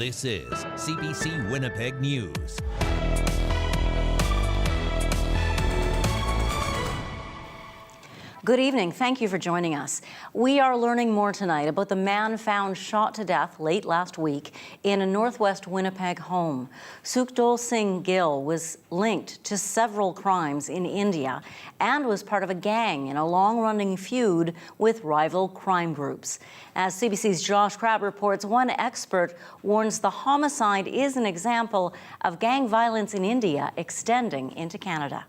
This is CBC Winnipeg News. Good evening. Thank you for joining us. We are learning more tonight about the man found shot to death late last week in a northwest Winnipeg home. Sukhjol Singh Gill was linked to several crimes in India and was part of a gang in a long-running feud with rival crime groups. As CBC's Josh Crabb reports, one expert warns the homicide is an example of gang violence in India extending into Canada.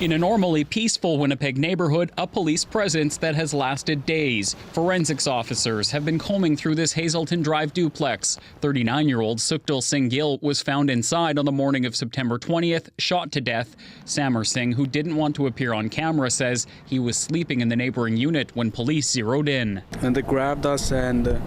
In a normally peaceful Winnipeg neighborhood, a police presence that has lasted days. Forensics officers have been combing through this Hazelton Drive duplex. 39-year-old Sukhjol Singh Gill was found inside on the morning of September 20th, shot to death. Samar Singh, who didn't want to appear on camera, says he was sleeping in the neighboring unit when police zeroed in. And they grabbed us and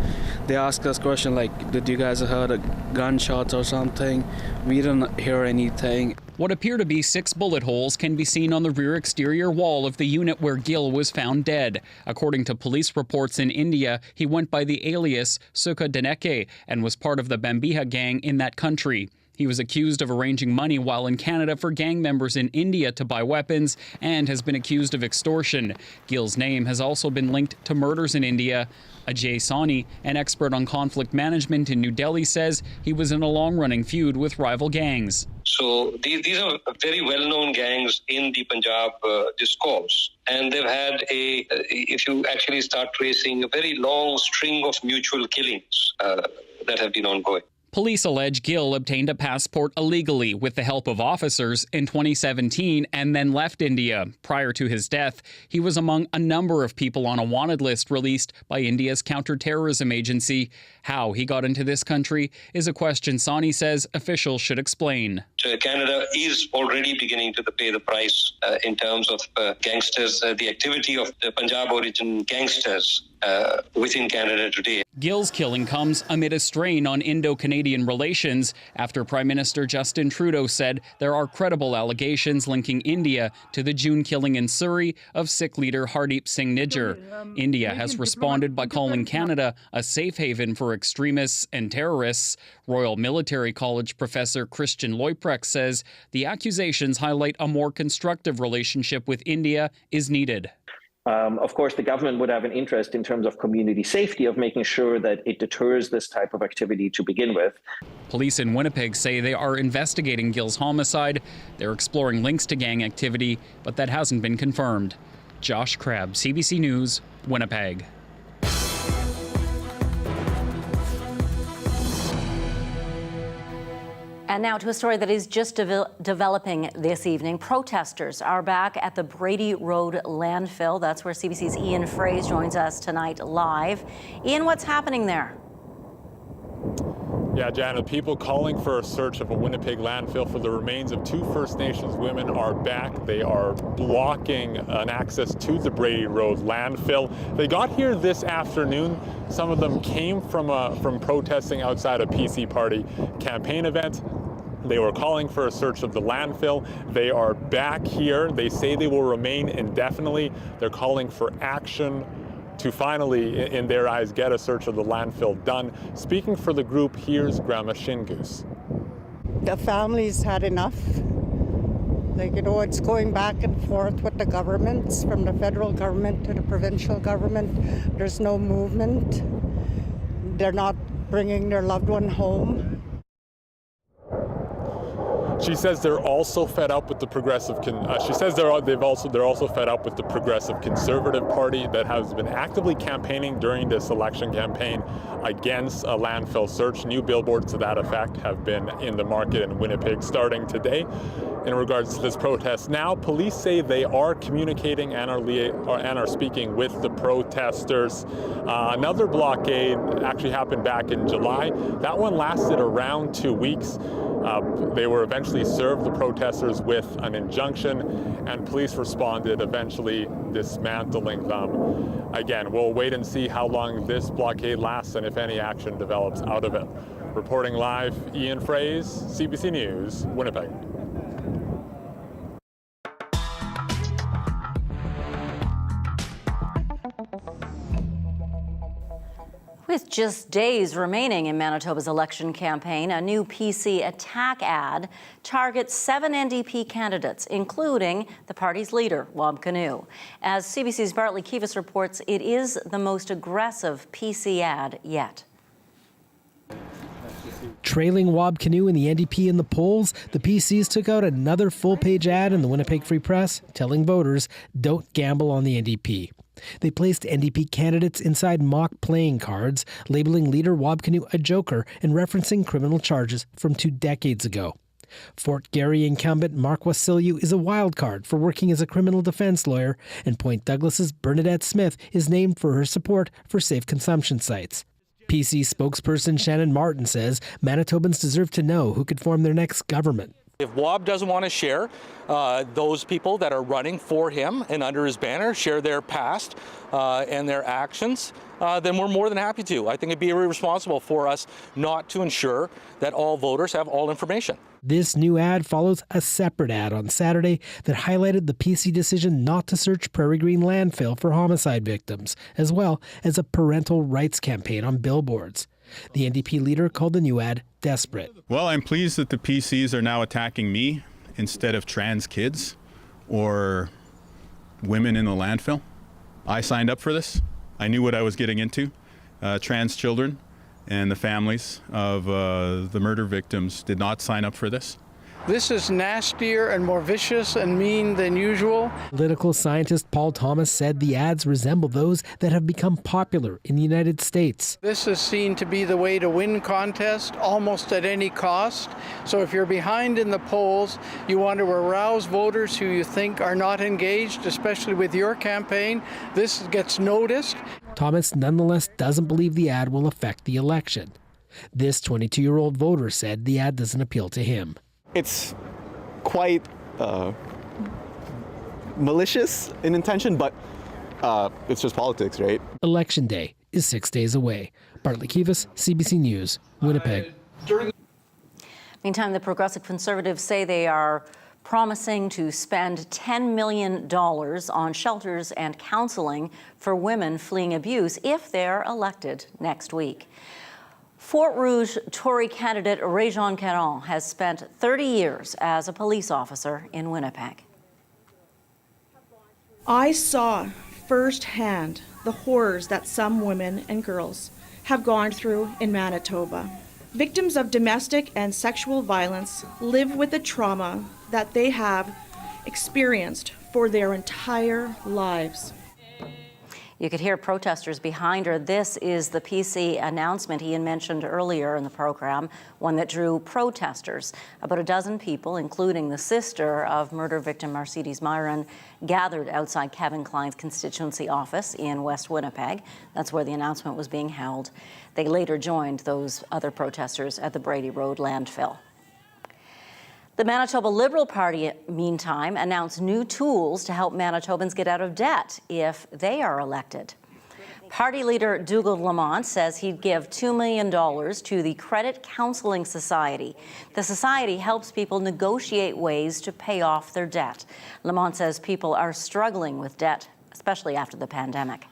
they asked us questions like, did you guys heard a gunshots or something? We didn't hear anything. What appear to be 6 bullet holes can be seen on the rear exterior wall of the unit where Gill was found dead. According to police reports in India, he went by the alias Sukha Daneke and was part of the Bambiha gang in that country. He was accused of arranging money while in Canada for gang members in India to buy weapons and has been accused of extortion. Gill's name has also been linked to murders in India. Ajay Sawhney, an expert on conflict management in New Delhi, says he was in a long-running feud with rival gangs. So these are very well-known gangs in the Punjab discourse. And they've had if you actually start tracing, a very long string of mutual killings that have been ongoing. Police allege Gill obtained a passport illegally with the help of officers in 2017 and then left India. Prior to his death, he was among a number of people on a wanted list released by India's counter-terrorism agency. How he got into this country is a question Sawhney says officials should explain. Canada is already beginning to pay the price in terms of gangsters, the activity of the Punjab origin gangsters within Canada today. Gill's killing comes amid a strain on Indo-Canadian relations after Prime Minister Justin Trudeau said there are credible allegations linking India to the June killing in Surrey of Sikh leader Hardeep Singh Nijjar. India has responded by calling Canada a safe haven for extremists and terrorists. Royal Military College professor Christian Loiprecht says the accusations highlight a more constructive relationship with India is needed. Of course, the government would have an interest in terms of community safety, of making sure that it deters this type of activity to begin with. Police in Winnipeg say they are investigating Gill's homicide. They're exploring links to gang activity, but that hasn't been confirmed. Josh Crabb, CBC News, Winnipeg. And now to a story that is just developing this evening. Protesters are back at the Brady Road Landfill. That's where CBC's Ian Fraze joins us tonight live. Ian, what's happening there? Yeah, Janet, people calling for a search of a Winnipeg landfill for the remains of 2 First Nations women are back. They are blocking an access to the Brady Road landfill. They got here this afternoon. Some of them came from protesting outside a PC Party campaign event. They were calling for a search of the landfill. They are back here. They say they will remain indefinitely. They're calling for action to finally, in their eyes, get a search of the landfill done. Speaking for the group, here's Grandma Shingoose. The family's had enough. It's going back and forth with the governments, from the federal government to the provincial government. There's no movement. They're not bringing their loved one home. She says they're also fed up with the progressive. She says they're also fed up with the Progressive Conservative Party that has been actively campaigning during this election campaign against a landfill search. New billboards to that effect have been in the market in Winnipeg starting today. In regards to this protest, now police say they are communicating and are speaking with the protesters. Another blockade actually happened back in July. That one lasted around 2 weeks. They were eventually served, the protesters, with an injunction, and police responded, eventually dismantling them. Again, we'll wait and see how long this blockade lasts and if any action develops out of it. Reporting live, Ian Fraze, CBC News, Winnipeg. We With just days remaining in Manitoba's election campaign, a new PC attack ad targets 7 NDP candidates, including the party's leader, Wab Kinew. As CBC's Bartley Kivas reports, it is the most aggressive PC ad yet. Trailing Wab Kinew and the NDP in the polls, the PCs took out another full-page ad in the Winnipeg Free Press telling voters, don't gamble on the NDP. They placed NDP candidates inside mock playing cards, labeling leader Wab Kinew a joker and referencing criminal charges from 2 decades ago. Fort Garry incumbent Mark Wasilyu is a wild card for working as a criminal defense lawyer, and Point Douglas's Bernadette Smith is named for her support for safe consumption sites. PC spokesperson Shannon Martin says Manitobans deserve to know who could form their next government. If Wab doesn't want to share those people that are running for him and under his banner, share their past and their actions, then we're more than happy to. I think it'd be irresponsible for us not to ensure that all voters have all information. This new ad follows a separate ad on Saturday that highlighted the PC decision not to search Prairie Green Landfill for homicide victims, as well as a parental rights campaign on billboards. The NDP leader called the new ad desperate. Well, I'm pleased that the PCs are now attacking me instead of trans kids or women in the landfill. I signed up for this. I knew what I was getting into. Trans children and the families of the murder victims did not sign up for this. This is nastier and more vicious and mean than usual. Political scientist Paul Thomas said the ads resemble those that have become popular in the United States. This is seen to be the way to win contest almost at any cost. So if you're behind in the polls, you want to arouse voters who you think are not engaged, especially with your campaign. This gets noticed. Thomas nonetheless doesn't believe the ad will affect the election. This 22-year-old voter said the ad doesn't appeal to him. It's quite malicious in intention, but it's just politics, right? Election day is 6 days away. Bartley Kivas, CBC News, Winnipeg. Meantime, the Progressive Conservatives say they are promising to spend $10 million on shelters and counseling for women fleeing abuse if they're elected next week. Fort Rouge Tory candidate Réjean Caron has spent 30 years as a police officer in Winnipeg. I saw firsthand the horrors that some women and girls have gone through in Manitoba. Victims of domestic and sexual violence live with the trauma that they have experienced for their entire lives. You could hear protesters behind her. This is the PC announcement Ian mentioned earlier in the program, one that drew protesters. About a dozen people, including the sister of murder victim Mercedes Myron, gathered outside Kevin Klein's constituency office in West Winnipeg. That's where the announcement was being held. They later joined those other protesters at the Brady Road landfill. The Manitoba Liberal Party, meantime, announced new tools to help Manitobans get out of debt if they are elected. Party leader Dougald Lamont says he'd give $2 million to the Credit Counseling Society. The society helps people negotiate ways to pay off their debt. Lamont says people are struggling with debt, especially after the pandemic.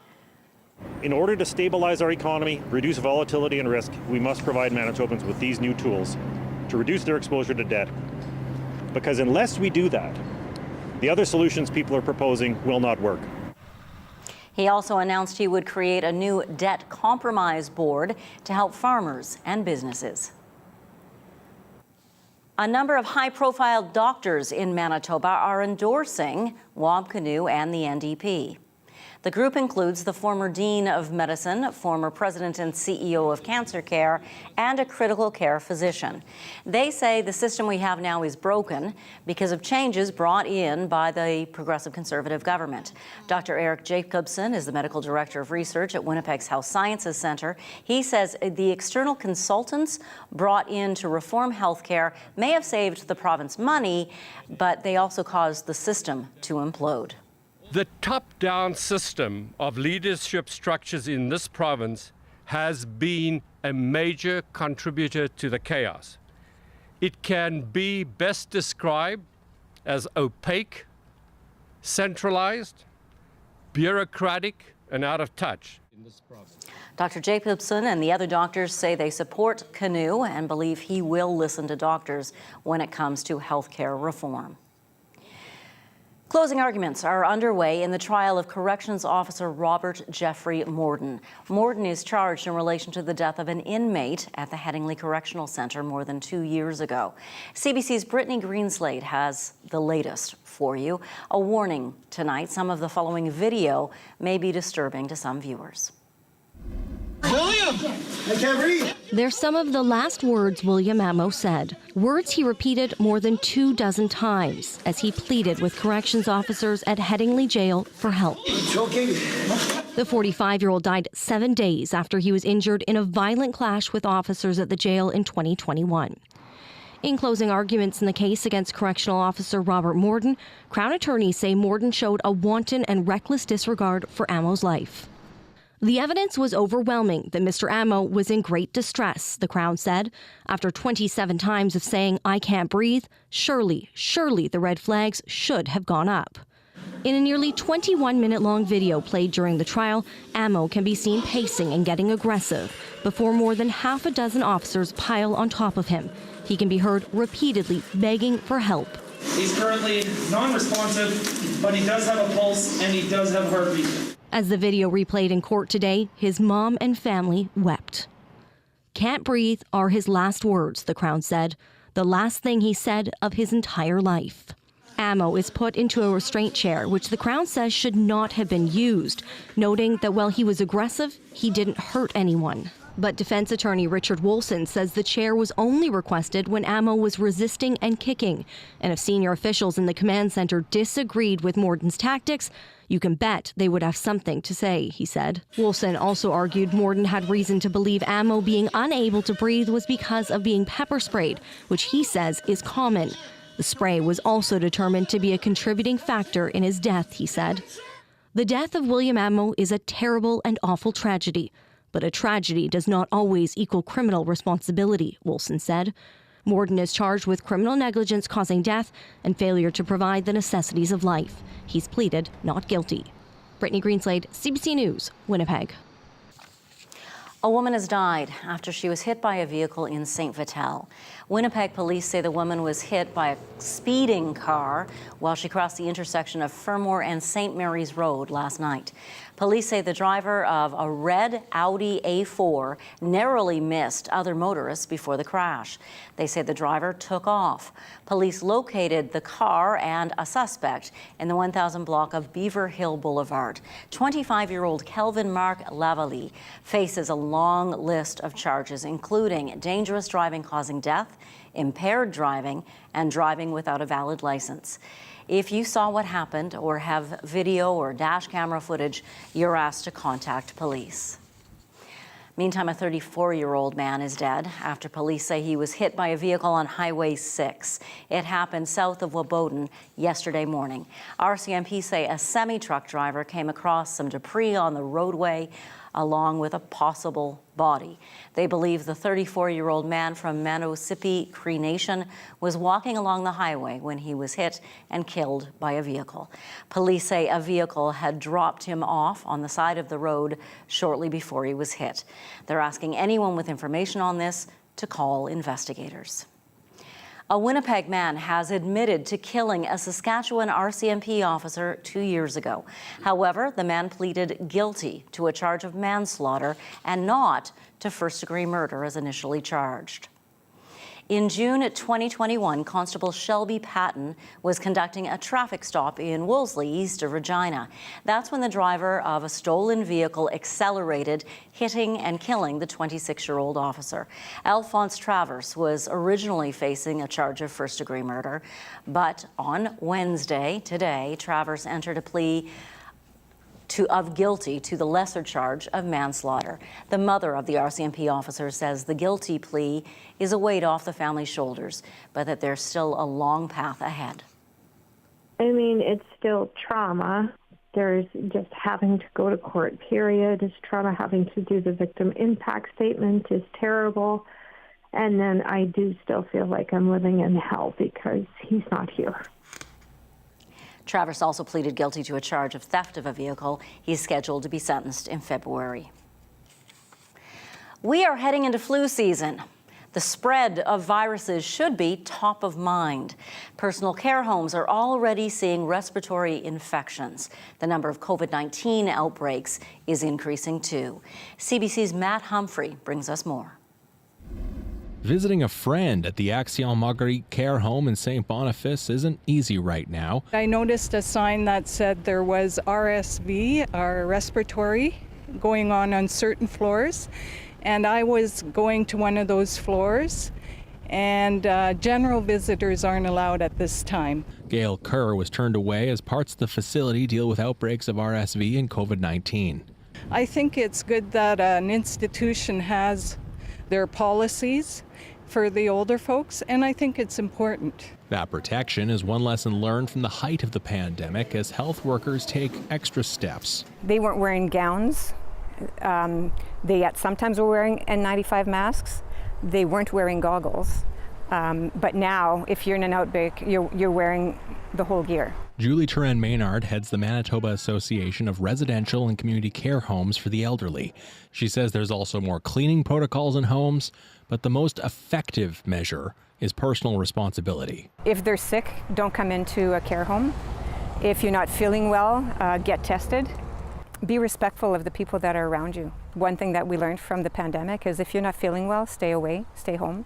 In order to stabilize our economy, reduce volatility and risk, we must provide Manitobans with these new tools to reduce their exposure to debt. Because unless we do that, the other solutions people are proposing will not work. He also announced he would create a new debt compromise board to help farmers and businesses. A number of high-profile doctors in Manitoba are endorsing Wab Kinew and the NDP. The group includes the former Dean of Medicine, former President and CEO of Cancer Care, and a critical care physician. They say the system we have now is broken because of changes brought in by the Progressive Conservative government. Dr. Eric Jacobson is the Medical Director of Research at Winnipeg's Health Sciences Centre. He says the external consultants brought in to reform healthcare may have saved the province money, but they also caused the system to implode. The top-down system of leadership structures in this province has been a major contributor to the chaos. It can be best described as opaque, centralized, bureaucratic, and out of touch. Dr. Jacobson and the other doctors say they support Canoe and believe he will listen to doctors when it comes to health care reform. Closing arguments are underway in the trial of Corrections Officer Robert Jeffrey Morden. Morden is charged in relation to the death of an inmate at the Headingley Correctional Centre more than 2 years ago. CBC's Brittany Greenslade has the latest for you. A warning tonight, some of the following video may be disturbing to some viewers. William, I can't breathe. They're some of the last words William Ammo said, words he repeated more than 24 times as he pleaded with corrections officers at Headingley Jail for help. I'm choking. The 45-year-old died 7 days after he was injured in a violent clash with officers at the jail in 2021. In closing arguments in the case against correctional officer Robert Morden, Crown attorneys say Morden showed a wanton and reckless disregard for Ammo's life. The evidence was overwhelming that Mr. Ammo was in great distress, the Crown said. After 27 times of saying, "I can't breathe," surely the red flags should have gone up. In a nearly 21-minute-long video played during the trial, Ammo can be seen pacing and getting aggressive before more than half a dozen officers pile on top of him. He can be heard repeatedly begging for help. He's currently non-responsive, but he does have a pulse and he does have a heartbeat. As the video replayed in court today, his mom and family wept. "Can't breathe" are his last words, the Crown said, the last thing he said of his entire life. Ammo is put into a restraint chair, which the Crown says should not have been used, noting that while he was aggressive, he didn't hurt anyone. But defense attorney Richard Wolson says the chair was only requested when Ammo was resisting and kicking. And if senior officials in the command center disagreed with Morden's tactics, you can bet they would have something to say, he said. Wolson also argued Morden had reason to believe Ammo being unable to breathe was because of being pepper sprayed, which he says is common. The spray was also determined to be a contributing factor in his death, he said. The death of William Ammo is a terrible and awful tragedy. But a tragedy does not always equal criminal responsibility, Wolson said. Morden is charged with criminal negligence causing death and failure to provide the necessities of life. He's pleaded not guilty. Brittany Greenslade, CBC News, Winnipeg. A woman has died after she was hit by a vehicle in St. Vital. Winnipeg police say the woman was hit by a speeding car while she crossed the intersection of Fermor and St. Mary's Road last night. Police say the driver of a red Audi A4 narrowly missed other motorists before the crash. They say the driver took off. Police located the car and a suspect in the 1000 block of Beaver Hill Boulevard. 25-year-old Kelvin Mark Lavallee faces a long list of charges, including dangerous driving causing death, impaired driving, and driving without a valid license. If you saw what happened or have video or dash camera footage, you're asked to contact police. Meantime, a 34-year-old man is dead after police say he was hit by a vehicle on Highway 6. It happened south of Woboden yesterday morning. RCMP say a semi-truck driver came across some debris on the roadway along with a possible body. They believe the 34-year-old man from Manitoba Cree Nation was walking along the highway when he was hit and killed by a vehicle. Police say a vehicle had dropped him off on the side of the road shortly before he was hit. They're asking anyone with information on this to call investigators. A Winnipeg man has admitted to killing a Saskatchewan RCMP officer 2 years ago. However, the man pleaded guilty to a charge of manslaughter and not to first-degree murder as initially charged. In June 2021, Constable Shelby Patton was conducting a traffic stop in Wolseley, east of Regina. That's when the driver of a stolen vehicle accelerated, hitting and killing the 26-year-old officer. Alphonse Travers was originally facing a charge of first-degree murder, but on Wednesday, today, Travers entered a plea of guilty to the lesser charge of manslaughter. The mother of the RCMP officer says the guilty plea is a weight off the family's shoulders, but that there's still a long path ahead. I mean, it's still trauma. There's just having to go to court, period. It's trauma. Having to do the victim impact statement is terrible. And then I do still feel like I'm living in hell because he's not here. Travers also pleaded guilty to a charge of theft of a vehicle. He's scheduled to be sentenced in February. We are heading into flu season. The spread of viruses should be top of mind. Personal care homes are already seeing respiratory infections. The number of COVID-19 outbreaks is increasing too. CBC's Matt Humphrey brings us more. Visiting a friend at the Action Marguerite Care Home in St. Boniface isn't easy right now. I noticed a sign that said there was RSV, or respiratory, going on certain floors. And I was going to one of those floors, and general visitors aren't allowed at this time. Gail Kerr was turned away as parts of the facility deal with outbreaks of RSV and COVID-19. I think it's good that an institution has their policies for the older folks, and I think it's important. That protection is one lesson learned from the height of the pandemic as health workers take extra steps. They weren't wearing gowns. They sometimes were wearing N95 masks. They weren't wearing goggles. But now, if you're in an outbreak, you're wearing the whole gear. Julie Turan Maynard heads the Manitoba Association of Residential and Community Care Homes for the Elderly. She says there's also more cleaning protocols in homes, but the most effective measure is personal responsibility. If they're sick, don't come into a care home. If you're not feeling well, get tested. Be respectful of the people that are around you. One thing that we learned from the pandemic is if you're not feeling well, stay away, stay home.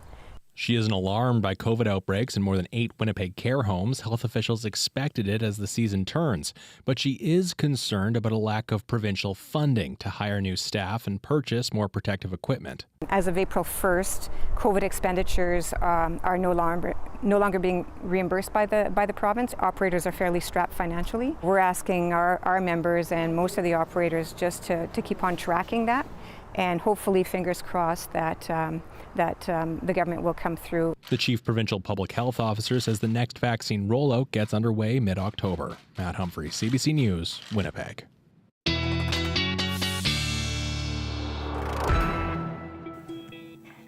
She isn't alarmed by COVID outbreaks in more than 8 Winnipeg care homes. Health officials expected it as the season turns. But she is concerned about a lack of provincial funding to hire new staff and purchase more protective equipment. As of April 1st, COVID expenditures are no longer being reimbursed by the province. Operators are fairly strapped financially. We're asking our members and most of the operators just to keep on tracking that. And hopefully, fingers crossed, that the government will come through. The chief provincial public health officer says the next vaccine rollout gets underway mid-October. Matt Humphrey, CBC News, Winnipeg.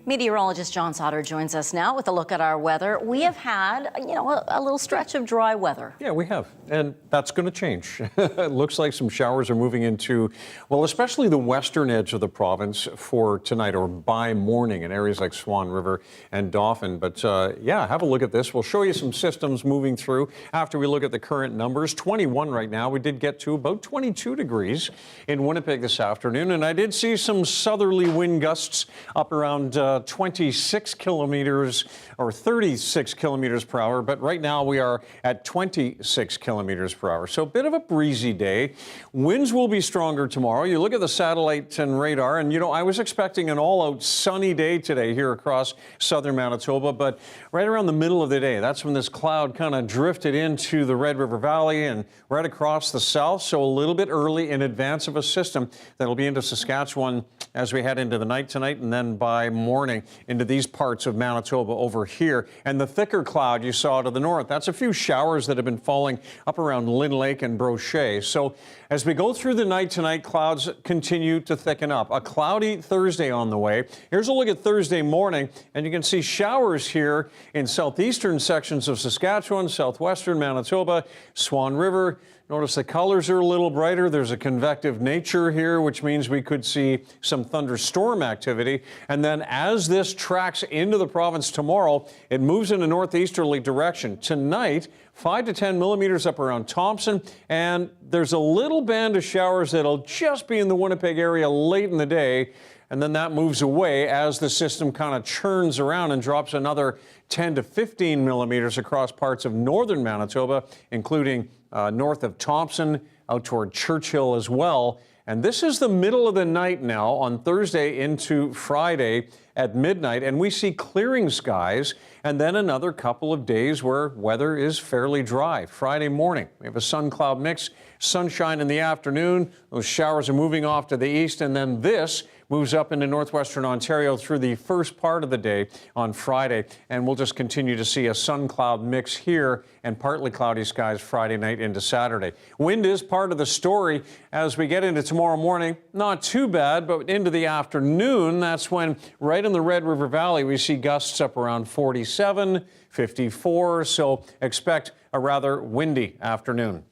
Meteorologist John Sauter joins us now with a look at our weather. We have had, a little stretch of dry weather. Yeah, we have, and that's going to change. It looks like some showers are moving into, well, especially the western edge of the province for tonight or by morning in areas like Swan River and Dauphin. But yeah, have a look at this. We'll show you some systems moving through after we look at the current numbers. 21 right now. We did get to about 22 degrees in Winnipeg this afternoon, and I did see some southerly wind gusts up around 26 kilometers or 36 kilometers per hour, but right now we are at 26 kilometers per hour. So a bit of a breezy day. Winds will be stronger tomorrow. You look at the satellite and radar, and I was expecting an all-out sunny day today here across southern Manitoba, but right around the middle of the day, that's when this cloud kind of drifted into the Red River Valley and right across the south, so a little bit early in advance of a system that'll be into Saskatchewan as we head into the night tonight, and then by morning into these parts of Manitoba over here. And the thicker cloud you saw to the north, that's a few showers that have been falling up around Lynn Lake and Brochet. So as we go through the night tonight, clouds continue to thicken up. A cloudy Thursday on the way. Here's a look at Thursday morning, and you can see showers here in southeastern sections of Saskatchewan, southwestern Manitoba, Swan River. Notice the colors are a little brighter. There's a convective nature here, which means we could see some thunderstorm activity. And then as this tracks into the province tomorrow, it moves in a northeasterly direction. Tonight, 5 to 10 millimeters up around Thompson, and there's a little band of showers that'll just be in the Winnipeg area late in the day. And then that moves away as the system kind of churns around and drops another 10 to 15 millimeters across parts of northern Manitoba, including north of Thompson, out toward Churchill as well. And this is the middle of the night now on Thursday into Friday at midnight, and we see clearing skies and then another couple of days where weather is fairly dry. Friday morning, we have a sun-cloud mix, sunshine in the afternoon. Those showers are moving off to the east, and then this moves up into northwestern Ontario through the first part of the day on Friday, and we'll just continue to see a sun-cloud mix here and partly cloudy skies Friday night into Saturday. Wind is part of the story as we get into tomorrow morning. Not too bad, but into the afternoon, that's when right in the Red River Valley we see gusts up around 47, 54, so expect a rather windy afternoon.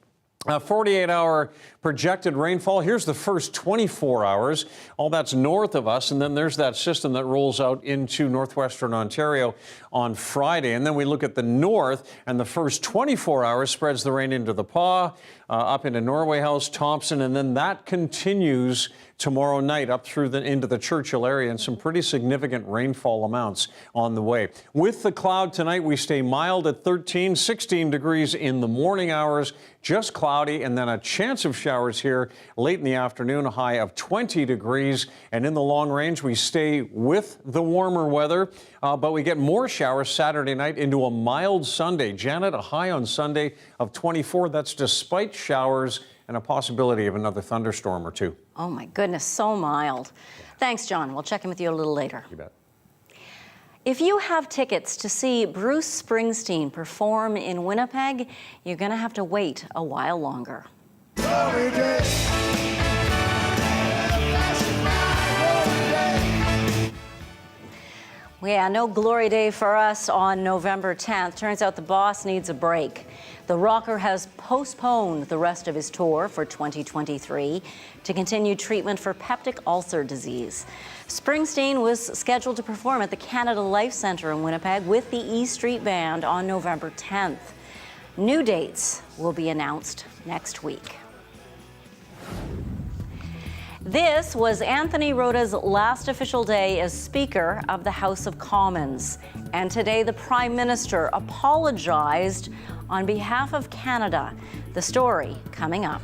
48-hour projected rainfall. Here's the first 24 hours. All that's north of us, and then there's that system that rolls out into northwestern Ontario on Friday. And then we look at the north, and the first 24 hours spreads the rain into the Pas, up into Norway House, Thompson, and then that continues tomorrow night up through into the Churchill area, and some pretty significant rainfall amounts on the way. With the cloud tonight, we stay mild at 13, 16 degrees in the morning hours, just cloudy, and then a chance of showers here late in the afternoon, a high of 20 degrees. And in the long range, we stay with the warmer weather, but we get more showers Saturday night into a mild Sunday. Janet, a high on Sunday of 24. That's despite showers and a possibility of another thunderstorm or two. Oh my goodness, so mild. Thanks, John. We'll check in with you a little later. You bet. If you have tickets to see Bruce Springsteen perform in Winnipeg, you're going to have to wait a while longer. Yeah, no glory day for us on November 10th. Turns out the boss needs a break. The rocker has postponed the rest of his tour for 2023 to continue treatment for peptic ulcer disease. Springsteen was scheduled to perform at the Canada Life Centre in Winnipeg with the E Street Band on November 10th. New dates will be announced next week. This was Anthony Rota's last official day as Speaker of the House of Commons. And today the Prime Minister apologized on behalf of Canada. The story coming up.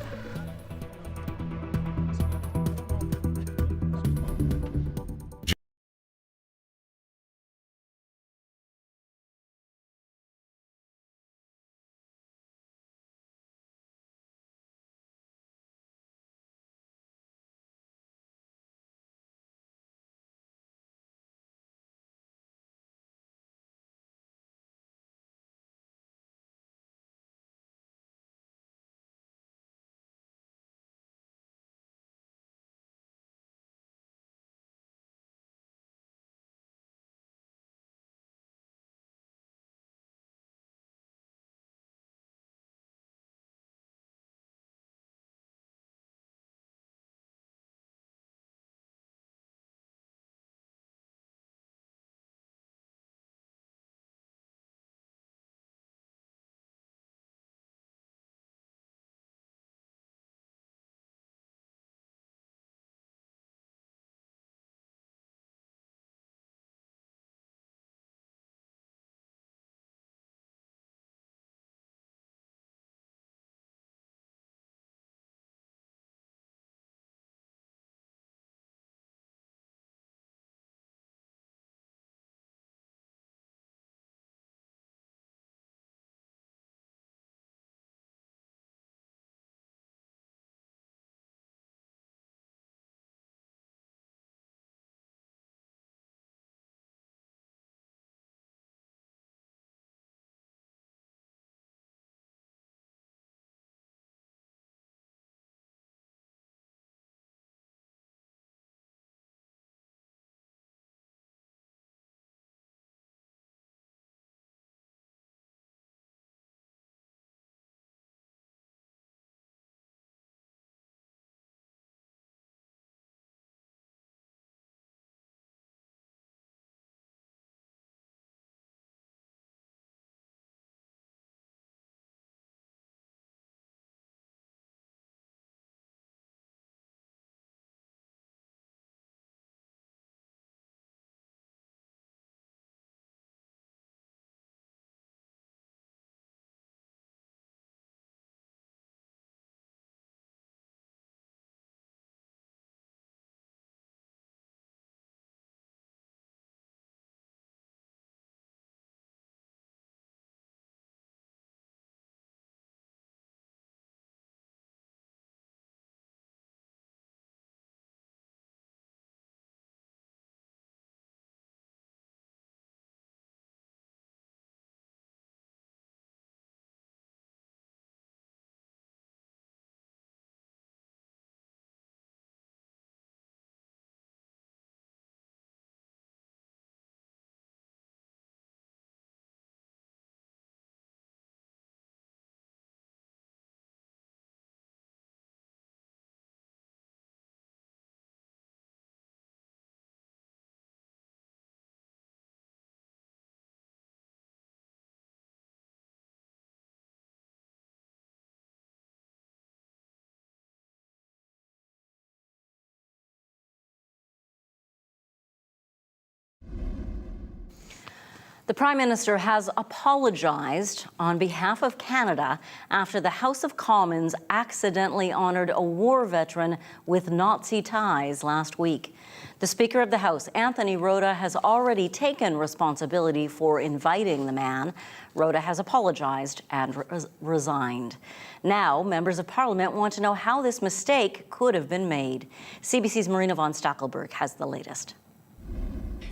The Prime Minister has apologized on behalf of Canada after the House of Commons accidentally honored a war veteran with Nazi ties last week. The Speaker of the House, Anthony Rota, has already taken responsibility for inviting the man. Rota has apologized and resigned. Now, members of Parliament want to know how this mistake could have been made. CBC's Marina von Stackelberg has the latest.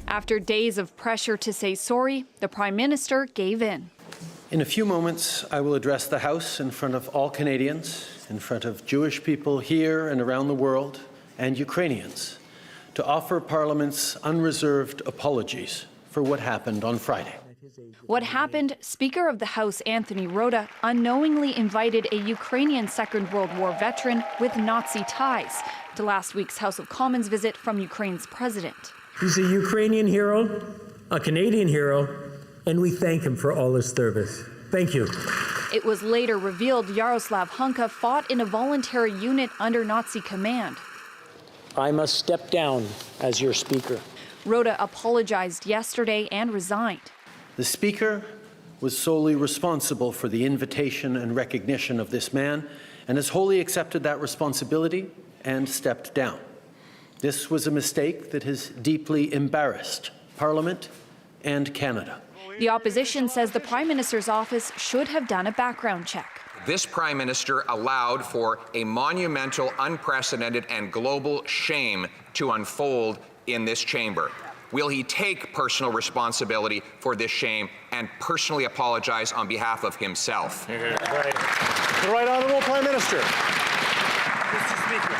After days of pressure to say sorry, the Prime Minister gave in. In a few moments, I will address the House in front of all Canadians, in front of Jewish people here and around the world, and Ukrainians, to offer Parliament's unreserved apologies for what happened on Friday. What happened? Speaker of the House Anthony Rota unknowingly invited a Ukrainian Second World War veteran with Nazi ties to last week's House of Commons visit from Ukraine's president. He's a Ukrainian hero, a Canadian hero, and we thank him for all his service. Thank you. It was later revealed Yaroslav Hunka fought in a voluntary unit under Nazi command. I must step down as your speaker. Rota apologized yesterday and resigned. The Speaker was solely responsible for the invitation and recognition of this man and has wholly accepted that responsibility and stepped down. This was a mistake that has deeply embarrassed Parliament and Canada. The opposition says the Prime Minister's office should have done a background check. This Prime Minister allowed for a monumental, unprecedented, and global shame to unfold in this chamber. Will he take personal responsibility for this shame and personally apologize on behalf of himself? The Right Honourable Prime Minister. Mr. Speaker,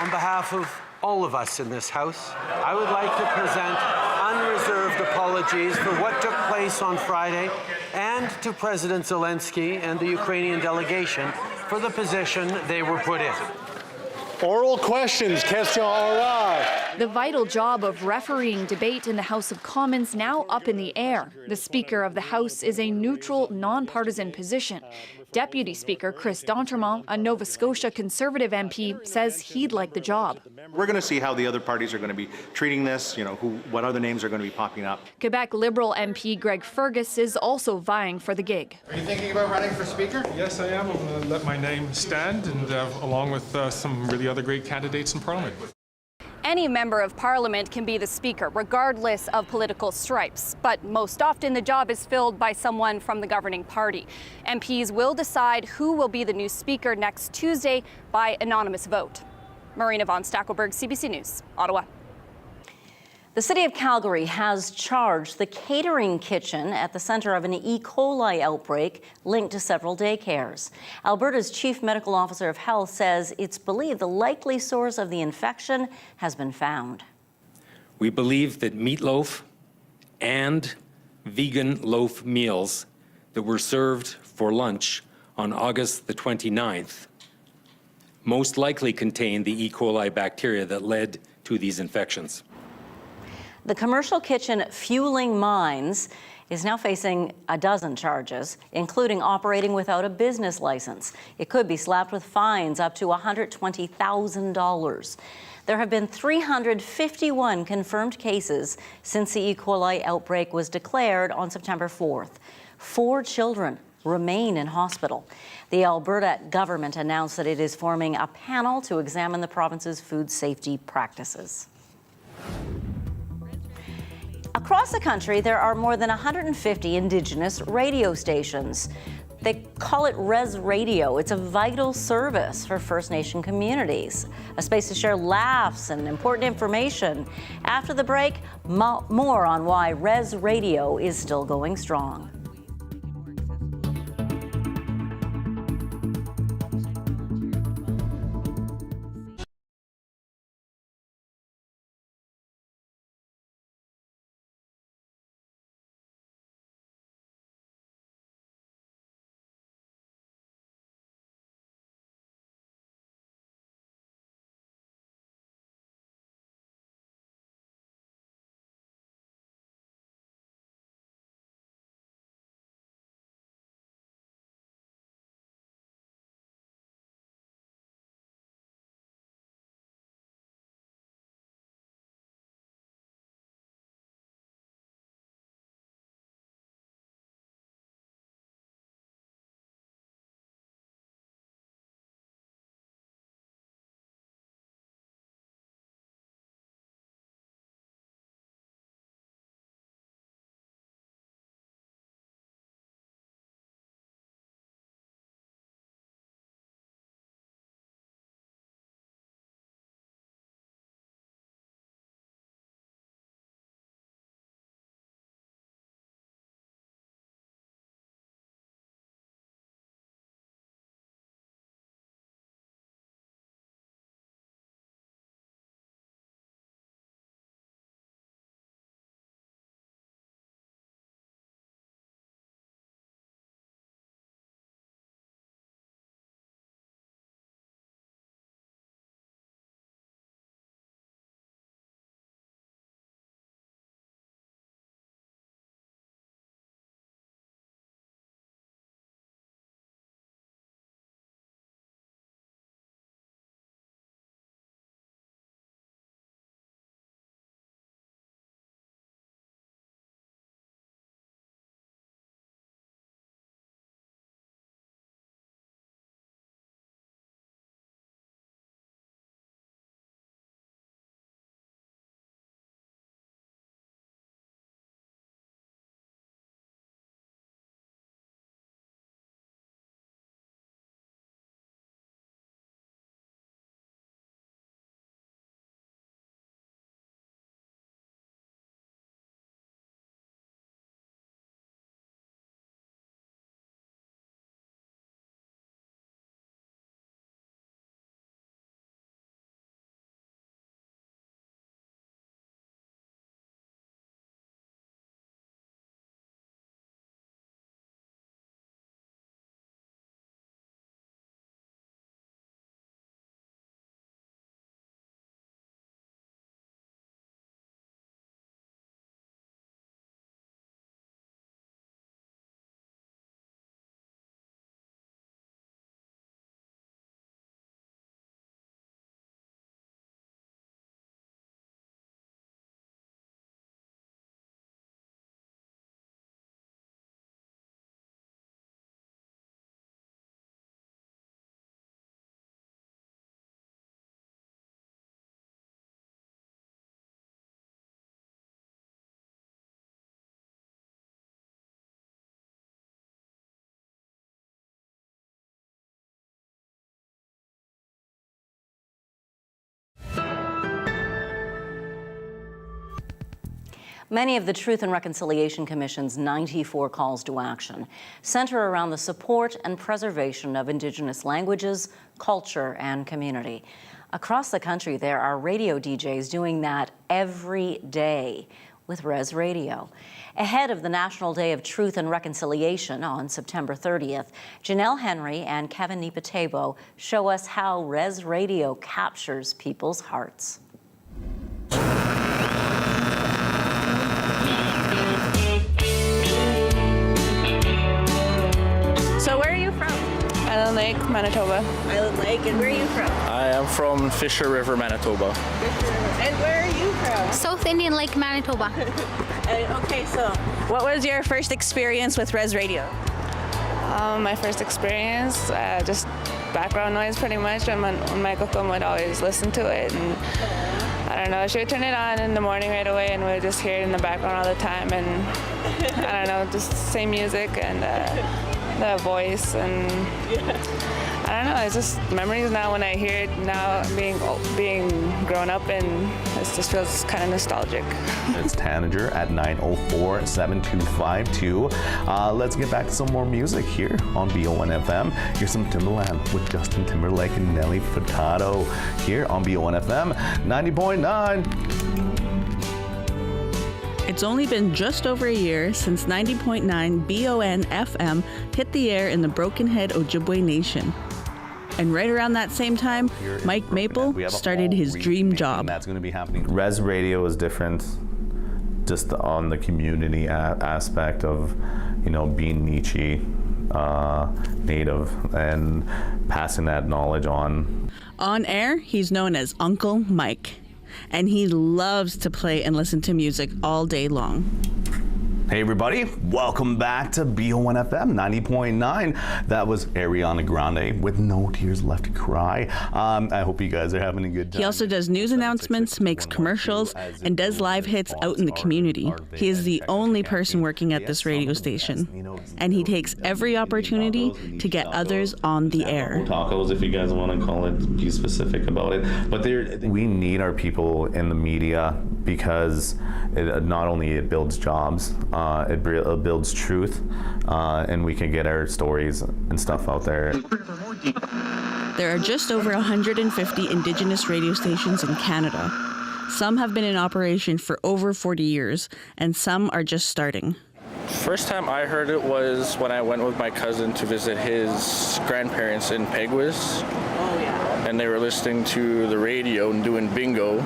on behalf of all of us in this House, I would like to present unreserved apologies for what took place on Friday and to President Zelensky and the Ukrainian delegation for the position they were put in. Oral questions, question oral. The vital job of refereeing debate in the House of Commons now up in the air. The Speaker of the House is a neutral, nonpartisan position. Deputy Speaker Chris D'Entremont, a Nova Scotia Conservative MP, says he'd like the job. We're going to see how the other parties are going to be treating this, what other names are going to be popping up. Quebec Liberal MP Greg Fergus is also vying for the gig. Are you thinking about running for Speaker? Yes, I am. I'm going to let my name stand, and along with some really other great candidates in Parliament. Any member of Parliament can be the Speaker, regardless of political stripes. But most often the job is filled by someone from the governing party. MPs will decide who will be the new Speaker next Tuesday by anonymous vote. Marina von Stackelberg, CBC News, Ottawa. The City of Calgary has charged the catering kitchen at the centre of an E. coli outbreak linked to several daycares. Alberta's Chief Medical Officer of Health says it's believed the likely source of the infection has been found. We believe that meatloaf and vegan loaf meals that were served for lunch on August the 29th most likely contained the E. coli bacteria that led to these infections. The commercial kitchen Fueling Minds is now facing a dozen charges, including operating without a business license. It could be slapped with fines up to $120,000. There have been 351 confirmed cases since the E. coli outbreak was declared on September 4th. 4 children remain in hospital. The Alberta government announced that it is forming a panel to examine the province's food safety practices. Across the country, there are more than 150 Indigenous radio stations. They call it Res Radio. It's a vital service for First Nation communities, a space to share laughs and important information. After the break, more on why Res Radio is still going strong. Many of the Truth and Reconciliation Commission's 94 calls to action center around the support and preservation of Indigenous languages, culture, and community. Across the country, there are radio DJs doing that every day with Res Radio. Ahead of the National Day of Truth and Reconciliation on September 30th, Janelle Henry and Kevin Nipatebo show us how Res Radio captures people's hearts. So where are you from? Island Lake, Manitoba. Island Lake, and where are you from? I am from Fisher River, Manitoba. And where are you from? South Indian Lake, Manitoba. Okay, so what was your first experience with Res Radio? My first experience, just background noise pretty much, and my kukum would always listen to it. And I don't know, she would turn it on in the morning right away, and we would just hear it in the background all the time. And I don't know, just same music and the voice, and I don't know, it's just memories now when I hear it now, being grown up, and it just feels kind of nostalgic. It's Tanager at 904-7252. Let's get back to some more music here on BON FM. Here's some Timberland with Justin Timberlake and Nelly Furtado here on BON FM 90.9. It's only been just over a year since 90.9 BON FM hit the air in the Broken Head Ojibwe Nation. And right around that same time, Mike Maple started his dream job. That's going to be happening. Res Radio is different just on the community aspect of, being Nietzsche native and passing that knowledge on. On air, he's known as Uncle Mike. And he loves to play and listen to music all day long. Hey everybody, welcome back to BON FM 90.9. That was Ariana Grande with No Tears Left to Cry. I hope you guys are having a good time. He also does news announcements, makes commercials, and does live hits out in the community. He is the only person working at this radio station, and he takes every opportunity to get others on the air. Tacos, if you guys want to call it, be specific about it. But we need our people in the media because not only it builds jobs, it builds truth, and we can get our stories and stuff out there. There are just over 150 Indigenous radio stations in Canada. Some have been in operation for over 40 years, and some are just starting. First time I heard it was when I went with my cousin to visit his grandparents in Peguis. Oh, yeah. And they were listening to the radio and doing bingo.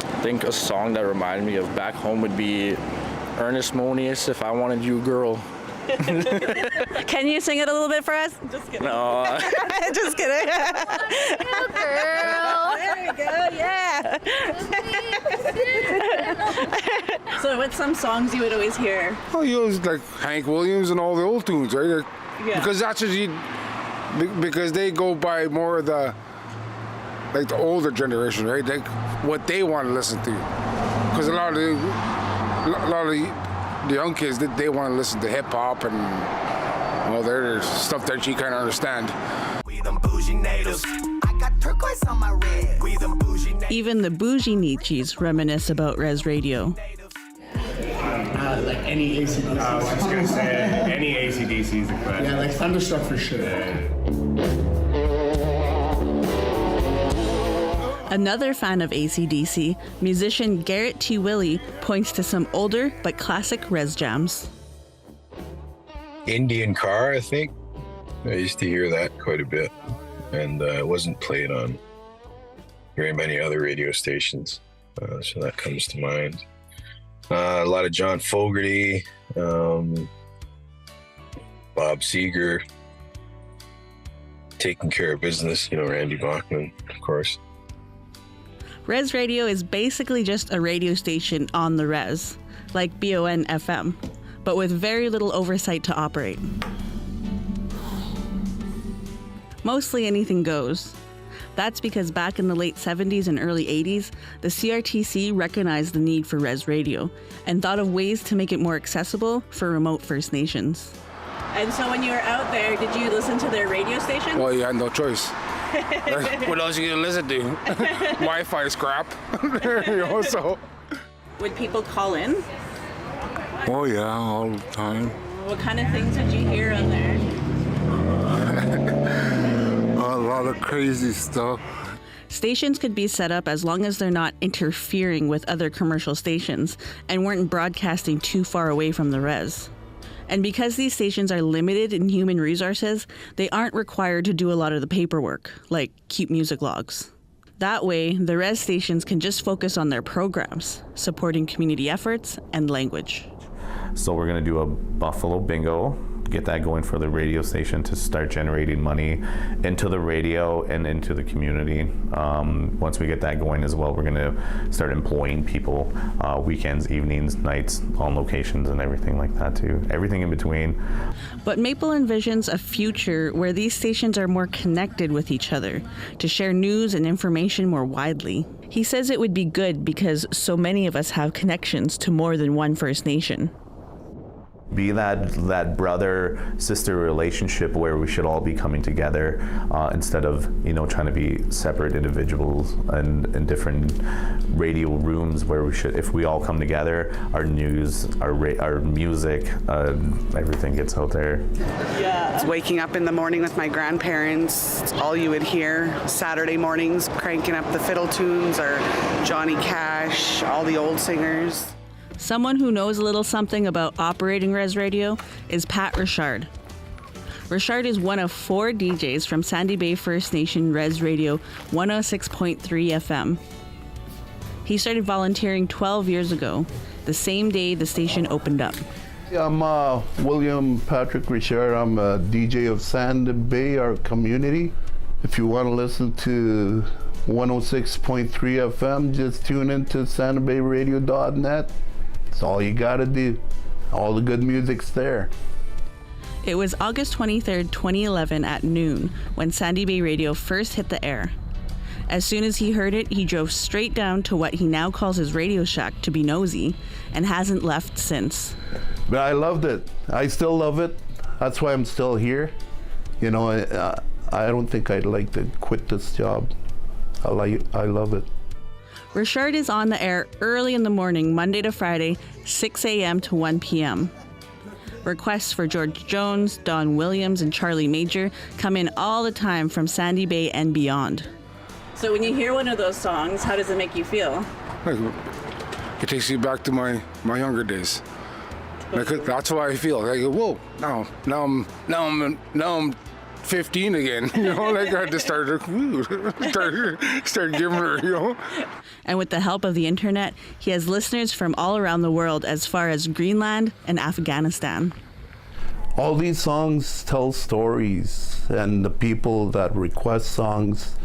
I think a song that reminded me of back home would be Ernest Monius, If I Wanted You, Girl. Can you sing it a little bit for us? Just kidding. No. Just kidding. You girl. There we go, yeah. So what's some songs you would always hear? Oh, you always like Hank Williams and all the old tunes, right? Yeah. Because that's what because they go by more of the older generation, right? Like what they want to listen to. Because a lot of the young kids, they want to listen to hip hop and all their stuff that you can't understand. We them bougie natives. I got turquoise on my red. We them bougie natives. Even the bougie Nietzsches reminisce about Res Radio. Like any AC/DC. I was just going to say, any AC/DC is the correct. Yeah, like Thunderstruck for sure. Another fan of AC/DC, musician Garrett T. Willie, points to some older but classic Res jams. Indian Car, I think. I used to hear that quite a bit, and it wasn't played on very many other radio stations, so that comes to mind. A lot of John Fogerty, Bob Seger, Taking Care of Business, Randy Bachman, of course. Res Radio is basically just a radio station on the res, like BON FM, but with very little oversight to operate. Mostly anything goes. That's because back in the late 70s and early 80s, the CRTC recognized the need for Res Radio and thought of ways to make it more accessible for remote First Nations. And so when you were out there, did you listen to their radio station? Well, you had no choice. Like, what else are you gonna listen to? Wi-Fi scrap. So. Would people call in? Oh yeah, all the time. What kind of things did you hear on there? A lot of crazy stuff. Stations could be set up as long as they're not interfering with other commercial stations and weren't broadcasting too far away from the res. And because these stations are limited in human resources, they aren't required to do a lot of the paperwork, like keep music logs. That way, the res stations can just focus on their programs, supporting community efforts and language. So we're going to do a Buffalo bingo, get that going for the radio station to start generating money into the radio and into the community. Once we get that going as well, we're going to start employing people weekends, evenings, nights, on locations and everything like that too. Everything in between. But Maple envisions a future where these stations are more connected with each other to share news and information more widely. He says it would be good because so many of us have connections to more than one First Nation. Be that brother-sister relationship where we should all be coming together instead of trying to be separate individuals and in different radio rooms where we should, if we all come together, our news, our music, everything gets out there. Yeah. It's waking up in the morning with my grandparents. It's all you would hear. Saturday mornings cranking up the fiddle tunes or Johnny Cash, all the old singers. Someone who knows a little something about operating res radio is Pat Richard. Richard is one of 4 DJs from Sandy Bay First Nation Res Radio 106.3 FM. He started volunteering 12 years ago, the same day the station opened up. I'm William Patrick Richard. I'm a DJ of Sandy Bay, our community. If you want to listen to 106.3 FM, just tune into sandybayradio.net. That's all you gotta do. All the good music's there. It was August 23rd, 2011 at noon when Sandy Bay Radio first hit the air. As soon as he heard it, he drove straight down to what he now calls his radio shack to be nosy and hasn't left since. But I loved it. I still love it. That's why I'm still here. I don't think I'd like to quit this job. I love it. Richard is on the air early in the morning, Monday to Friday, 6 a.m. to 1 p.m. Requests for George Jones, Don Williams, and Charlie Major come in all the time from Sandy Bay and beyond. So when you hear one of those songs, how does it make you feel? It takes you back to my younger days. That's how I feel. Like, whoa, now I'm 15 again. I had to start giving her, And with the help of the internet, he has listeners from all around the world as far as Greenland and Afghanistan. All these songs tell stories, and the people that request songs,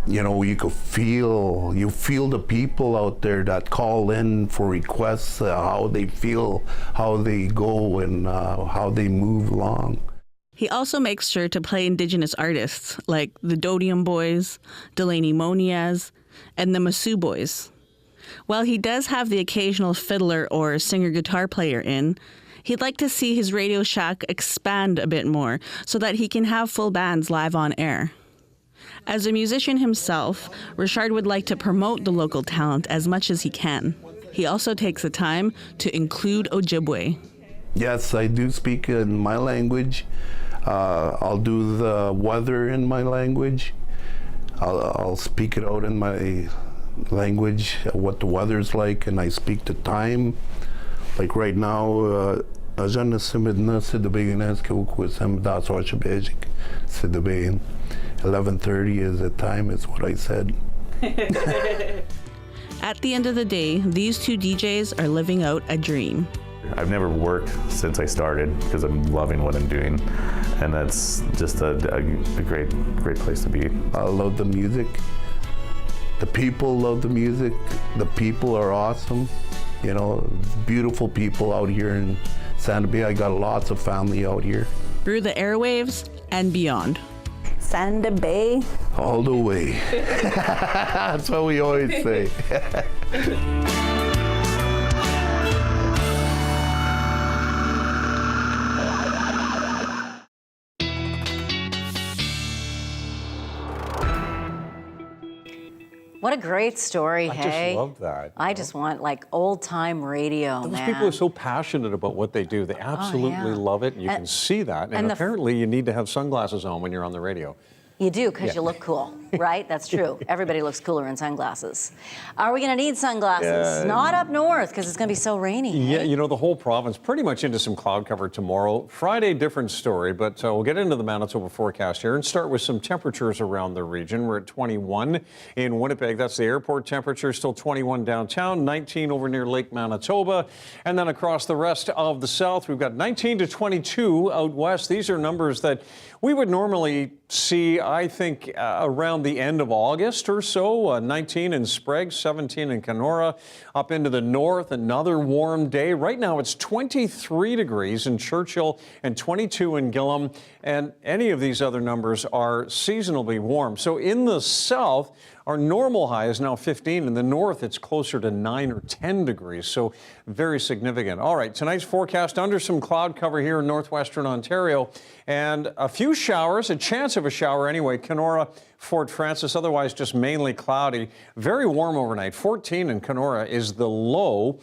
you could feel the people out there that call in for requests, how they feel, how they go, and how they move along. He also makes sure to play Indigenous artists like the Dodium Boys, Delaney Moniaz, and the Masu Boys. While he does have the occasional fiddler or singer-guitar player in, he'd like to see his radio shack expand a bit more so that he can have full bands live on air. As a musician himself, Richard would like to promote the local talent as much as he can. He also takes the time to include Ojibwe. Yes, I do speak in my language. I'll do the weather in my language. I'll speak it out in my language, what the weather's like, and I speak the time. Like right now, c'est de Begonia c'est de Begonia. 11:30 is the time, is what I said. At the end of the day, these 2 DJs are living out a dream. I've never worked since I started because I'm loving what I'm doing, and that's just a great place to be. I love the music. The people love the music. The people are awesome. Beautiful people out here in Sandy Bay. I got lots of family out here. Through the airwaves and beyond. Sandy Bay. All the way. That's what we always say. What a great story, I hey? just love that. I just want like old time radio, Those man. people are so passionate about what they do. They absolutely love it. And you can see that. And apparently you need to have sunglasses on when you're on the radio. You do, because you look cool, right? That's true. Everybody looks cooler in sunglasses. Are we going to need sunglasses? Not up north, because it's going to be so rainy. Yeah, you know, the whole province pretty much into some cloud cover tomorrow. Friday, different story, but we'll get into the Manitoba forecast here and start with some temperatures around the region. We're at 21 in Winnipeg. That's the airport temperature, still 21 downtown, 19 over near Lake Manitoba. And then across the rest of the south, we've got 19 to 22 out west. These are numbers that we would normally see, I think, around the end of August or so. 19 in Sprague, 17 in Kenora. Up into the north, another warm day. Right now it's 23 degrees in Churchill and 22 in Gillam. And any of these other numbers are seasonably warm. So in the south, our normal high is now 15. In the north, it's closer to 9 or 10 degrees, so very significant. All right, tonight's forecast under some cloud cover here in northwestern Ontario, and a few showers, a chance of a shower anyway. Kenora, Fort Francis, otherwise just mainly cloudy. Very warm overnight. 14 in Kenora is the low,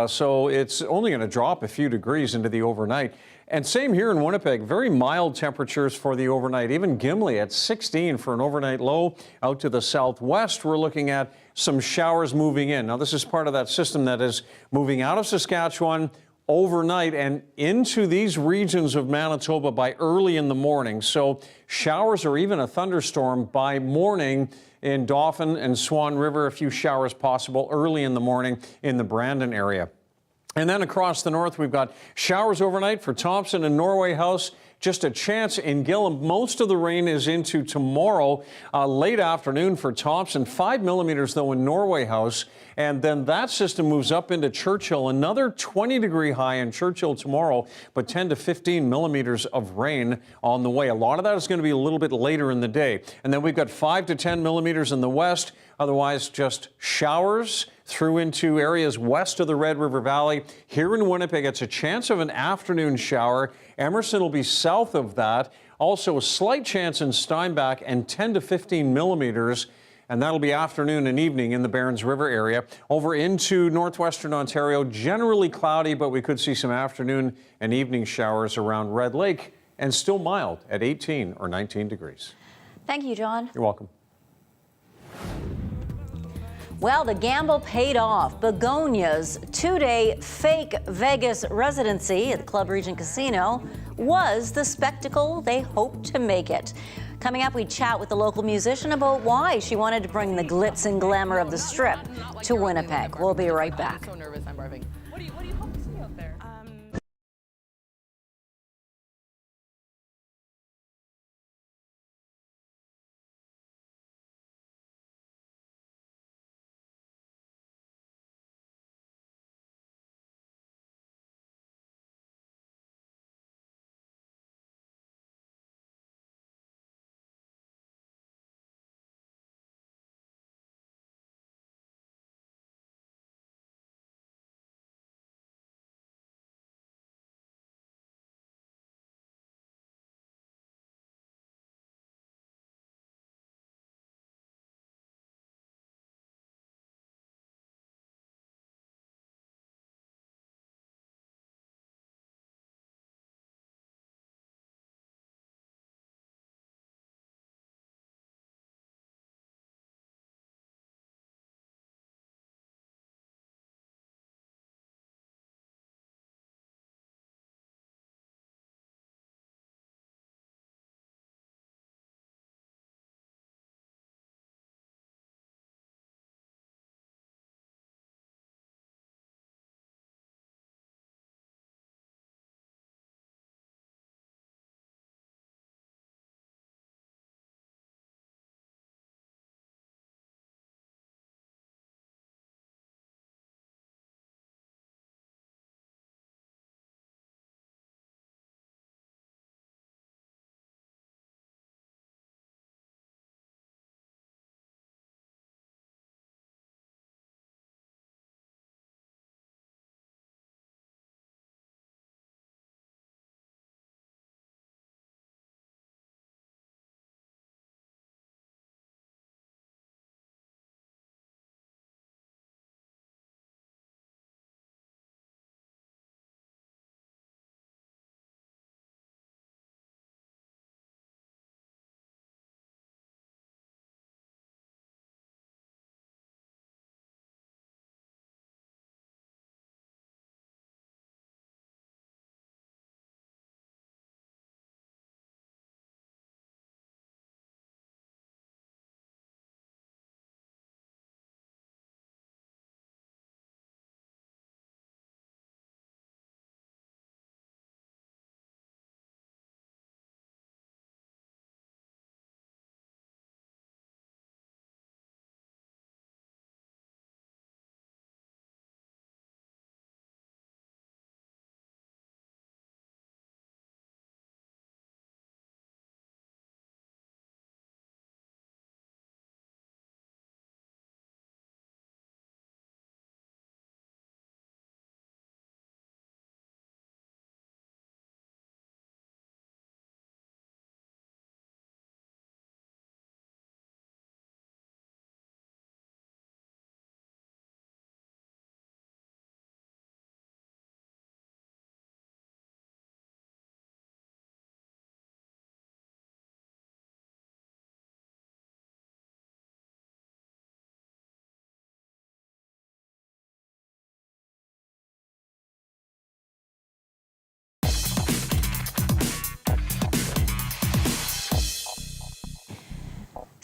so it's only going to drop a few degrees into the overnight. And same here in Winnipeg, very mild temperatures for the overnight. Even Gimli at 16 for an overnight low. Out to the southwest, we're looking at some showers moving in. Now, this is part of that system that is moving out of Saskatchewan overnight and into these regions of Manitoba by early in the morning. So showers or even a thunderstorm by morning in Dauphin and Swan River. A few showers possible early in the morning in the Brandon area. And then across the north, we've got showers overnight for Thompson and Norway House. Just a chance in Gillam. Most of the rain is into tomorrow, late afternoon for Thompson. 5 millimeters, though, in Norway House. And then that system moves up into Churchill. Another 20-degree high in Churchill tomorrow, but 10 to 15 millimeters of rain on the way. A lot of that is going to be a little bit later in the day. And then we've got 5 to 10 millimeters in the west. Otherwise, just showers through into areas west of the Red River Valley. Here in Winnipeg, it's a chance of an afternoon shower. Emerson will be south of that. Also, a slight chance in Steinbach and 10 to 15 millimeters. And that'll be afternoon and evening in the Barons River area. Over into northwestern Ontario, generally cloudy, but we could see some afternoon and evening showers around Red Lake, and still mild at 18 or 19 degrees. Thank you, John. You're welcome. Well, the gamble paid off. Begonia's two-day fake Vegas residency at the Club Regent Casino was the spectacle they hoped to make it. Coming up, we chat with the local musician about why she wanted to bring the glitz and glamour of the Strip to Winnipeg. We'll be right back. I'm so nervous, I'm barfing.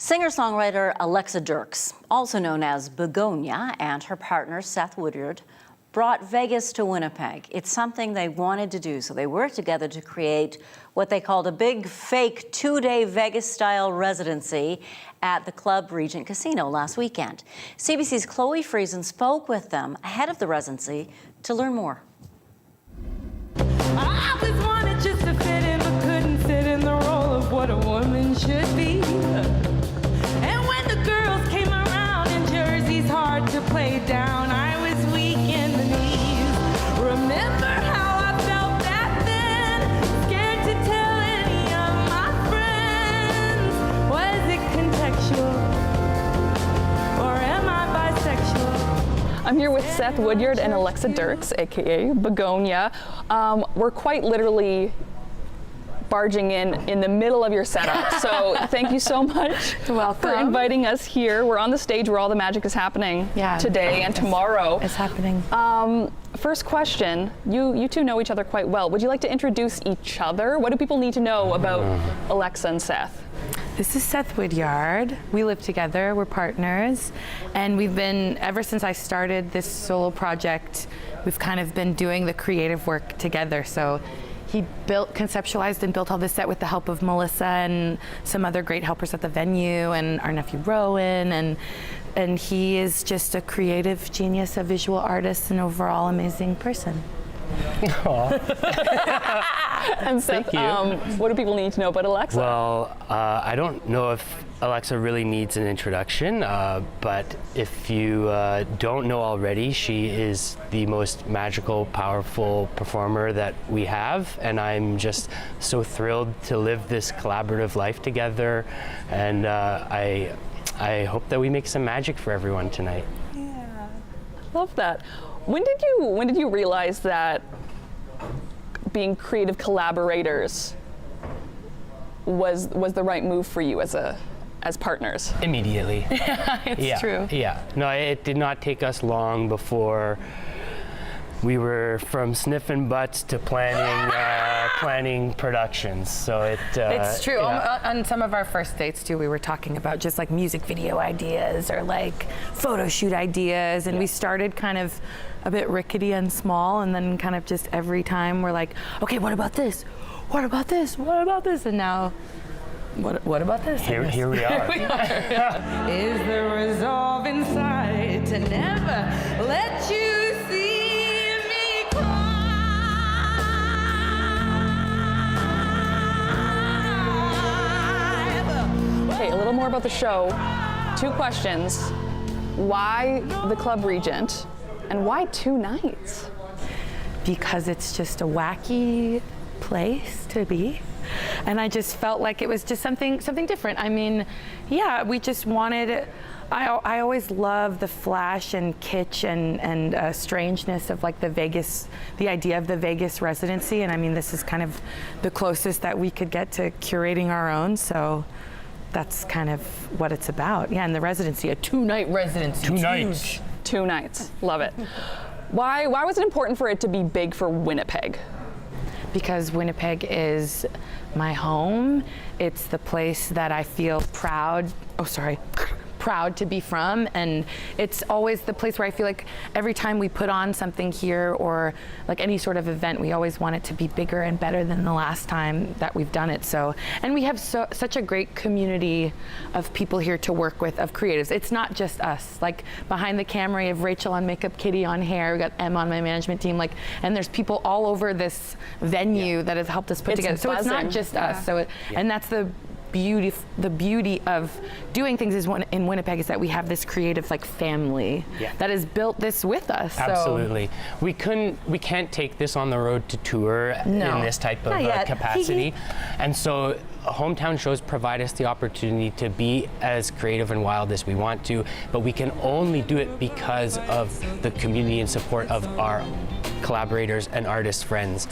Singer-songwriter Alexa Dirks, also known as Begonia, and her partner Seth Woodyard brought Vegas to Winnipeg. It's something they wanted to do, so they worked together to create what they called a big fake 2-day Vegas-style residency at the Club Regent Casino last weekend. CBC's Chloe Friesen spoke with them ahead of the residency to learn more. I always wanted just to fit in, but couldn't fit in the role of what a woman should be. And when the girls came around in jerseys hard to play down, I was weak in the knees. Remember how I felt back then, scared to tell any of my friends. Was it contextual, or am I bisexual? I'm here with Seth Woodyard and Alexa Dirks, aka Begonia. We're quite literally barging in the middle of your setup. So thank you so much for inviting us here. We're on the stage where all the magic is happening today and tomorrow. It's happening. First question, you two know each other quite well. Would you like to introduce each other? What do people need to know about Alexa and Seth? This is Seth Woodyard. We live together, we're partners, and we've been, ever since I started this solo project, we've kind of been doing the creative work together. So he conceptualized and built all this set with the help of Melissa and some other great helpers at the venue, and our nephew Rowan, and he is just a creative genius, a visual artist, and overall amazing person. And Seth, what do people need to know about Alexa? Well, I don't know if Alexa really needs an introduction, but if you don't know already, she is the most magical, powerful performer that we have, and I'm just so thrilled to live this collaborative life together, and I hope that we make some magic for everyone tonight. Yeah, love that. When did you realize that being creative collaborators was the right move for you as partners? Immediately. It's true. Yeah. No, it did not take us long before we were from sniffing butts to planning productions. So it's true. Yeah. On some of our first dates too, we were talking about just like music video ideas or like photo shoot ideas, and we started kind of a bit rickety and small, and then kind of just every time we're like, okay, what about this? What about this? What about this? And now, what about this? Here we are. Here we are. Is the resolve inside to never let you see me cry? Okay, a little more about the show. 2 questions. Why the Club Regent, and why 2 nights? Because it's just a wacky place to be. And I just felt like it was just something different. I mean, yeah, we just wanted, I always love the flash and kitsch and strangeness of like the idea of the Vegas residency. And I mean, this is kind of the closest that we could get to curating our own. So that's kind of what it's about. Yeah, and the residency, a 2-night residency. 2 nights. 2 nights, love it. Why was it important for it to be big for Winnipeg? Because Winnipeg is my home. It's the place that I feel proud to be from, and it's always the place where I feel like every time we put on something here or like any sort of event, we always want it to be bigger and better than the last time that we've done it. So, and we have such a great community of people here to work with, of creatives. It's not just us. Like behind the camera, we have Rachel on makeup, Kitty on hair, we got Em on my management team, like, and there's people all over this venue that has helped us put together. So it's not just us. So and that's the beauty of doing things in Winnipeg is that we have this creative like family that has built this with us. Absolutely. So. We can't take this on the road to tour in this type of capacity. And so hometown shows provide us the opportunity to be as creative and wild as we want to, but we can only do it because of the community and support of our collaborators and artist friends.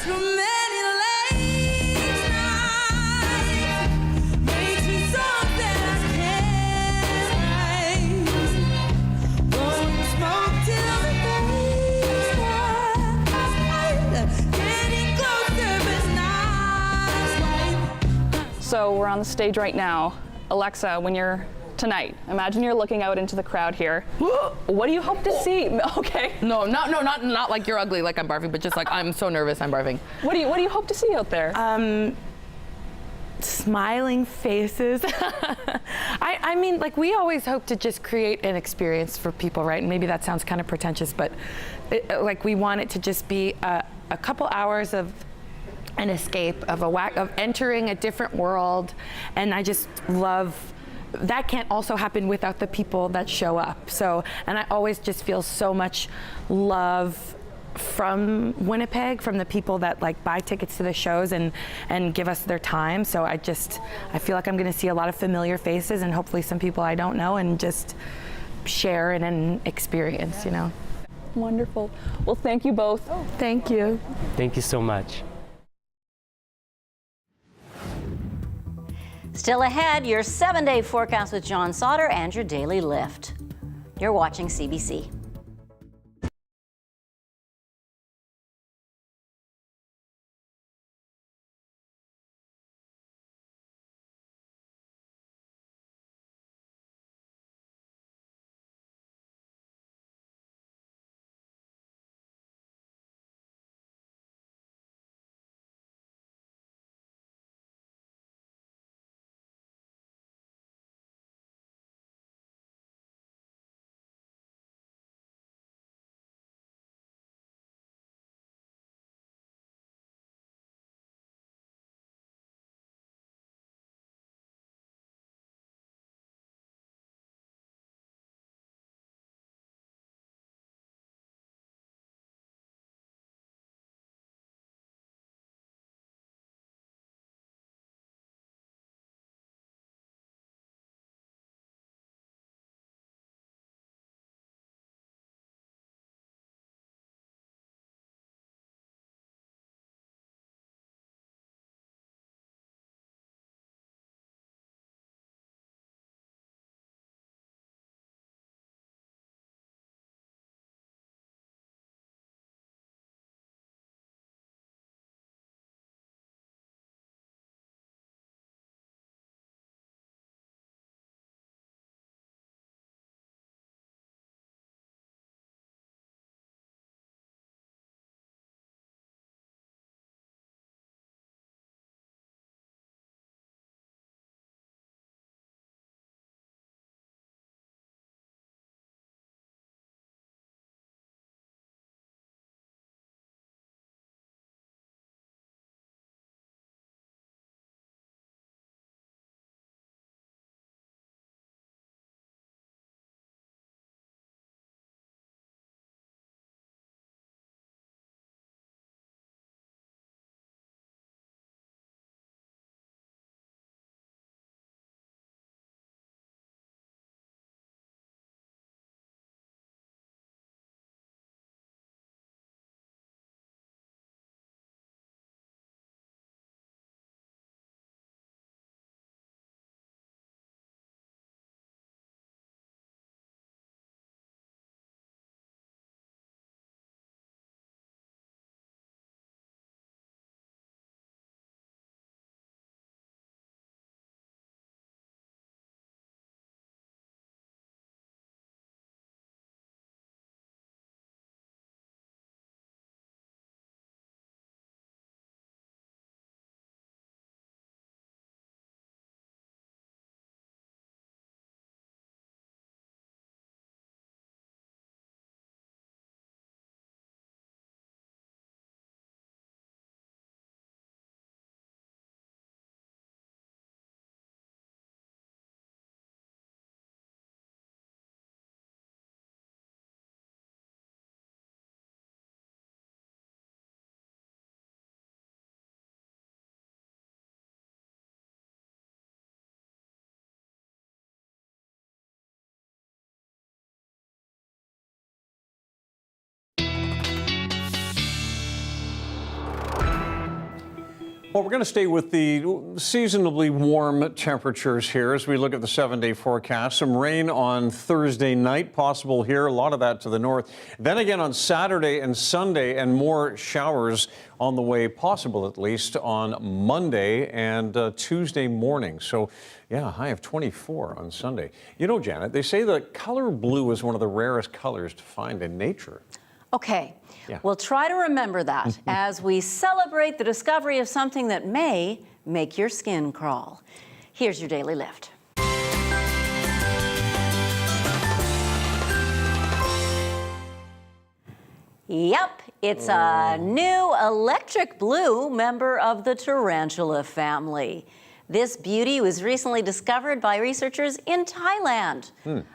So we're on the stage right now. Alexa, when you're tonight, imagine you're looking out into the crowd here. What do you hope to see? Okay. No, not like you're ugly, like I'm barfing, but just like I'm so nervous I'm barfing. What do you hope to see out there? Smiling faces. I mean, like, we always hope to just create an experience for people, right? And maybe that sounds kind of pretentious, but like, we want it to just be a couple hours of an escape, of entering a different world. And I just love that. Can't also happen without the people that show up. So, and I always just feel so much love from Winnipeg, from the people that like buy tickets to the shows and give us their time. So I feel like I'm going to see a lot of familiar faces and hopefully some people I don't know, and just share in an experience, you know. Wonderful. Well, thank you both. Thank you. Thank you so much. Still ahead, your 7-day forecast with John Sauter and your daily lift. You're watching CBC. Well, we're going to stay with the seasonably warm temperatures here as we look at the 7-day forecast. Some rain on Thursday night possible here, a lot of that to the north. Then again on Saturday and Sunday, and more showers on the way, possible at least on Monday and Tuesday morning. So yeah, high of 24 on Sunday. You know, Janet, they say the color blue is one of the rarest colors to find in nature. Okay, Yeah. we'll try to remember that as we celebrate the discovery of something that may make your skin crawl. Here's your Daily Lift. Yep, it's a new electric blue member of the tarantula family. This beauty was recently discovered by researchers in Thailand.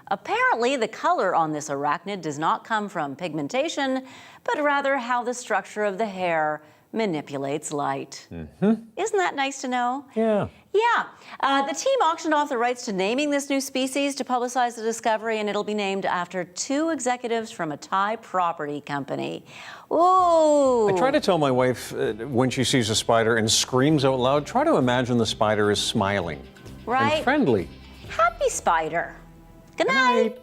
Apparently, the color on this arachnid does not come from pigmentation, but rather how the structure of the hair manipulates light. Isn't that nice to know? Yeah. Yeah. The team auctioned off the rights to naming this new species to publicize the discovery, and it'll be named after 2 executives from a Thai property company. Ooh. I try to tell my wife when she sees a spider and screams out loud, try to imagine the spider is smiling. Right? And friendly. Happy spider. Good night.